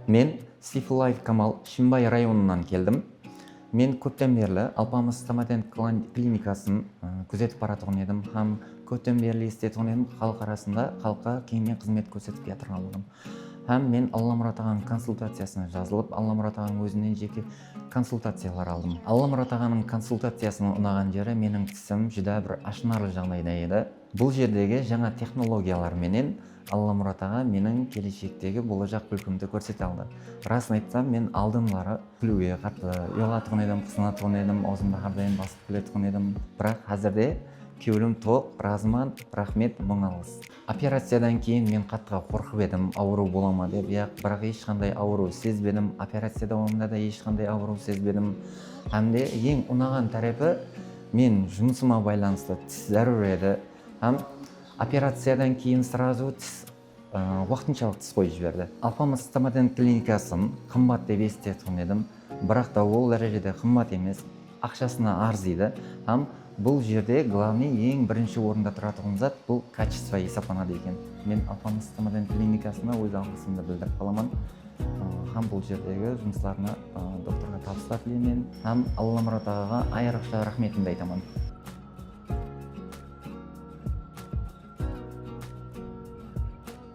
Мен Сейфуллаев Камал Шимбай районынан келдім. Мен көптен берлі Алпамыс стоматент клиникасын күзетіп баратығын едім. Хам көптен берлі естетігін едім. Халық арасында халыққа кеңінен қызмет көрсетіп жатырған болдым. Һәм мен Алламұрат ағаның консультациясына жазылып, Алламұрат ағаның өзінен жеке консультациялар алдым. Алламұрат ағаның консультациясының ұнаған жері менің тісім жүдә бір ашынарлы жағдайда еді. Бұл жердегі жаңа технологиялар менен Алламұрат аға менің келешектегі болашақ күлкімді көрсете алды. Расын айтсам, мен алдынлары күлуге қатты ұялатқан едім, қысынатқан едім, аузымда әрдайым басып күлеткен едім. Бірақ қазірде кеуілім тоқ, разыман, рахмет, мың алғыс. Операциядан кейін мен қатты қорқып едім, ауру бола ма деп, бірақ ешқандай ауру сезбедім. Операция дауамында да ешқандай ауру сезбедім. Әмде ең ұнаған тарапы, мен жұмысыма байланысты тіс зәрur еді. Һәм операциядан кейін сразу тіс уақытыншалық тіс қойып жіберді. Алпамыс стоматент клиникасын қымбат деп естетін едім, бірақ та ол дәрежеде қымбат емес, ақшасына арзиды. Һәм бұл жерде главный ең бірінші орында тұратын зат бұл качество есептелінеді екен. Мен Алпамыс стоматент клиникасына өз алғысымды білдіріп қаламын. Һәм бұл жердегі жұмыстарына докторға табыстар тілеймін. Һәм Алламұрат ағаға айрықша рахметімді айтамын.